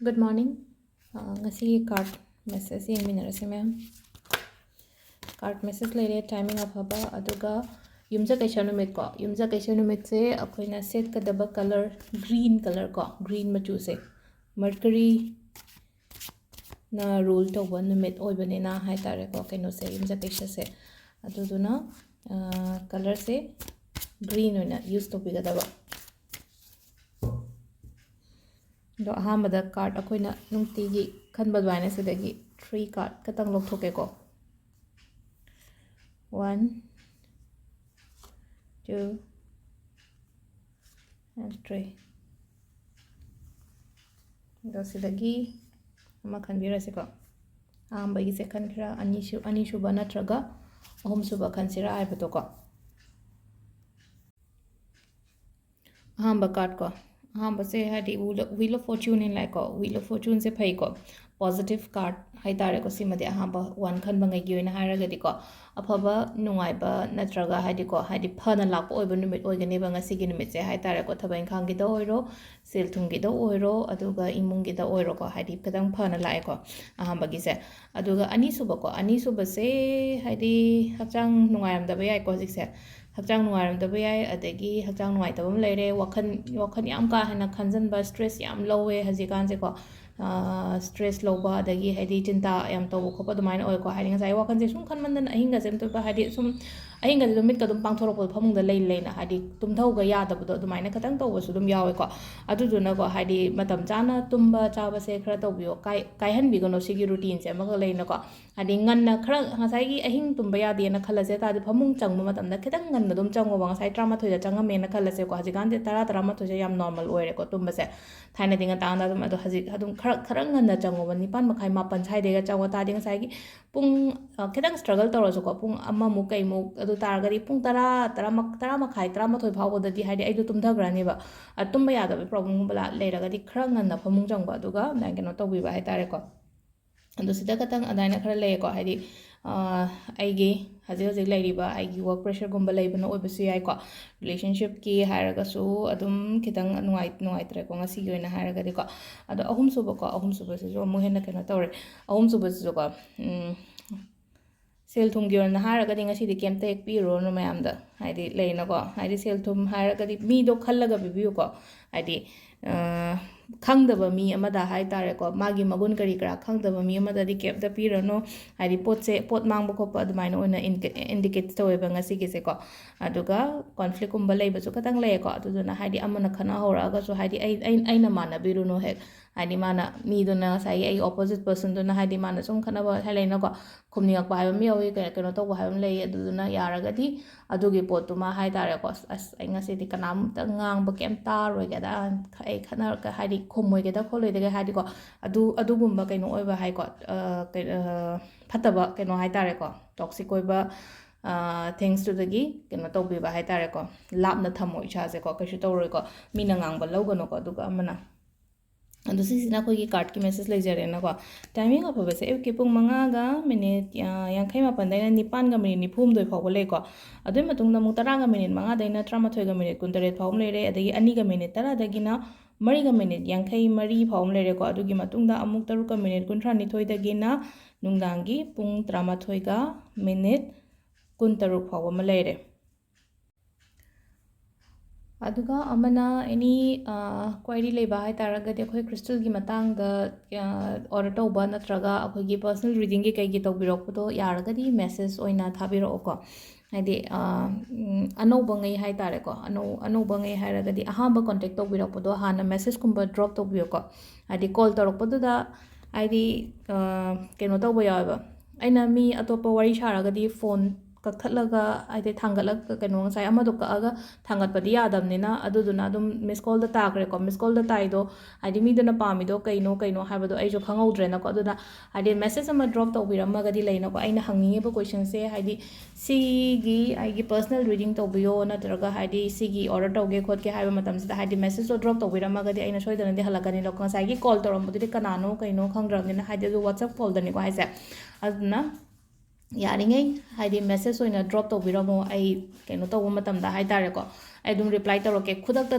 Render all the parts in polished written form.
Good morning. Ngasigi card message yengminarase ma'am. Card message lere timing afaba aduga yumja kaisa numit ko yumja kaisa numit se akoina setkadaba color green machu se mercury na rule to one numit oibane na hai tare ko kaino se yumja kaisa se aduduna color se green oina use to bigadaba do ahamada card akoina nungtigi khanba dwaina sedagi 3 card katang lokthoke ko 1 2 and 3 do sidagi ama khanbirase ko ahamba gi se khankhira anishu bana traga ahum suba khansira aibato ko ahamba card ko ahamba se hadi wheel of fortune in like ko wheel of fortune se phai ko positive card hai tare ko simade ahamba one khan bangai gi oina haraga di ko afaba nungai ba natraga hadi ko hadi phana lak oiba numit oigani ba ngasi gi numit se hai tare ko thabai khang gi da oiro sel thung gi da oiro aduga imung gi da oiro ko hadi kadang phana lai ko ahamba gi se aduga ani suba se hadi hakchang nungai ram da ba yai ko jik se hakchang nungai ram da ba yai adagi hakchang nungai tabam leire wakhan yam ka hana khanjan ba stress yam lowe haji kan se ko stress loba adagi hadi chinta yam to ko pa dumaina oi ko hadi ngasai wakan je sum khan mandan ahinga sem to ba hadi sum ahinga de mit ka dum pang thorok phamung da lei na hadi tum thau ga ya da bu dumaina katang to su dum yawe ko adu du na ko hadi matam chana tumba chaba se khara to biyo kai han bi go no sigi routine se ma ga lei na ko hadi ngan na khara ngasai gi ahin tumba ya de na khala se ta de phamung chang ma matam da ketang ngan na dum chang wa ngasai trama thoi da chang me na khala se ko haji gan de tara ma thoi se yam normal oire ko tumba se thaina dinga ta na dum adu haji adum khara ngan na chang wa nipan makhai mapan sai de ga chang wa ta ding sai gi pung ketang struggle to ro so ko pung amma mu kai mu adu tar ga ri pung tara makhai tara ma thoi phaw da di hai de ai du tum da grani ba atumba ya da problem bala le ra ga di khara ngan na phamung chang ba aduga na ke no to bi ba hai tare ko adu sida katang adaina khara le ko hai di aigi haji lairiba aigi work pressure gumba laibana oibasu yai ko relationship ki haraga su adum kitang nuai tre ko ngasi gi oina haraga di ko ado ahum suba se jo mu hena kana tawre ahum suba se ko sel thum gi oina haraga di ngasi di kem tek pi ro no mayam da haidi leina ko haidi sel thum haraga di mi do khallaga bibiu ko haidi khangdaba mi amada hai tare ko magi magun kari kara khangdaba mi amada di kep da pirano hari pot mangba ko pa admaina oina indicate taweba ngasi gi se ko aduga conflict kumba leiba su katang le ko aduna hari amana khana hora ga so hari aina mana biruno he hari mana mi duna sai ai opposite person duna hari mana sum khana ba halaina ko khumniak ba mi yawi kano to ba lei aduna yaraga di adugi pot ma hai tare ko as ai ngasi di kanam ta ngang ba kem ta roi ga da ai khana ka hari khomoi ga da kholoi de ga hari ko adugumba kaino oiba hai ko fataba kaino hai tare ko toxic oiba thanks to the gi kaino to bi ba hai tare ko lapna thamoi cha se ko kaishu to roi ko mina ngang ba logano ko duga amana adu sisina ko gi card ki message lai jare na ko timing of base ke pung manga ga minute yang khai ma pandaina nipan ga minute nifum doi phaw le ko adoi matung na mu tara ga minute manga daina 13 ga minute 19 phaw le re adagi ani ga minute tara dagina mari ga minute yang khai mari phaw le re ko adugi matung da amuk taru ka minute 19 dagina nungdangi pung 13 ga minute 19 phaw ma le re aduga amana any query leba hai taraga de khoi crystal gi matang da order to ba natraga akhoi gi personal reading gi kai gi to birok puto yaraga di message oina thabiro ko haidi ano bangai hai tare ko ano bangai hai raga di ahamba contact to birok puto hana message kumba drop to biyo ko haidi call torok puto da haidi keno to ba yawa aina mi atopa wari sharaga di phone kakthalaga aide thangatlaga keno ngasai amado kaaga thangatpadi yadamnina aduduna adum miss call da takre ko miss call da taido adi mi dana pamido kaino haibado aijo khangaudre na ko aduda adi message ama drop to birama gadi leina ko aina hanginge ba question se hadi sigi aigi personal reading to biyo na traga hadi sigi order to ge khot ke haiba matam sida hadi message to drop to birama gadi aina soidana di halakani lo ngasai gi call to ramudi kanano kaino khangdramnina hadi do whatsapp call dani ko haise aduna yaringai haidi message oina drop to biramo ai keno to matam da hai tare ko ai dum reply to ke khudak ta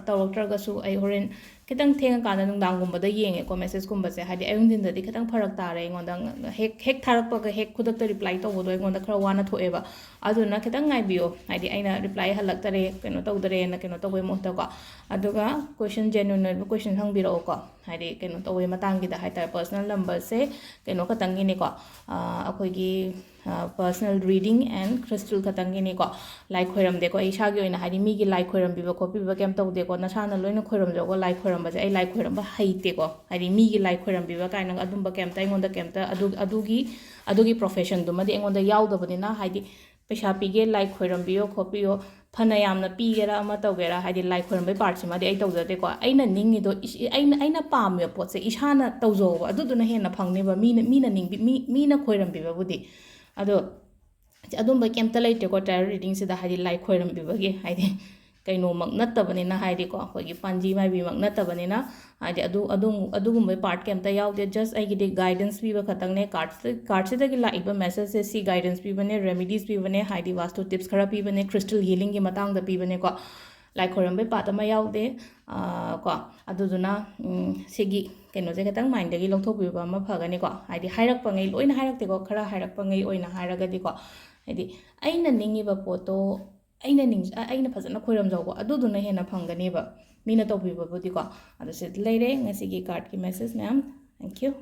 to trga su ai horen khitang thenga kana nungdanggumbada yengeko message gumbase hadi ayungdindadi khitang pharak tare ingonda hek tharakpaga hek khudakta reply tawbodo ingonda khara wana thoeba aduna khitang ngaibiyo hadi aina reply halaktare keno tawdare na keno tawbe mohta ko aduga question genuine question hangbiro ko hadi keno tawbe matangida haita personal number se keno khatangi ni ko akoigi personal reading and crystal khatangi ni ko like khoiram de ko isagi oina hadi mi gi like khoiram biba copy biba kem tawde ko nasana loina khoiram jogo like khoiram ba ai like khoiram ba haite ko hadi mi gi like khoiram biba kaina adumba kem ta ingonda kem ta adugi profession dumadi ingonda yaudabadina hadi पैसा पीगे like खोरम्बियो खोपियो फना यामना पीगेरा अमा तौगेरा हाइदि like खोरम्बे part सिमादि आई तौजदेको आइना निंगिदो आइना पामे पोतसे इसाना तौजोबा अदुदुना हेना फंगनेबा मीना निंग मीना खोरम्बिबाबुदि अदो अदुम्बा केमता लेटेको tyre reading सिदा हाइदि like खोरम्बिबागे हाइदि कईनोमक नत्तबनिना हाइदिको अखोगी पांजी माइबीमक नत्तबनिना हाइदि अदुगुम्बे part केमता यावदे just आइगिदि guidance पीबा खतंगने card सिदगी Laiba message से सी guidance पीबने remedies पीबने हाइदि vastu tips खरा पीबने क्रिस्टल हीलिंग की मतांगदा पीबने को लाइक खोरम्बे पार्ट अमा यावदे को अदुदुना सिगी कइनोजे खतंग माइंडगी लौथोकबिबा अमा फगने को हाइदि हाइरकपंगै लोइना हाइरकतेको खरा हाइरकपंगै ओइना हाइरगदि को हाइदि आइना निंगिबा पोतो aina fazana khoiram jawbo aduduna hena phangani ba mina tawbiba budi ko adu se leire ngasi gi card ki message ma'am thank you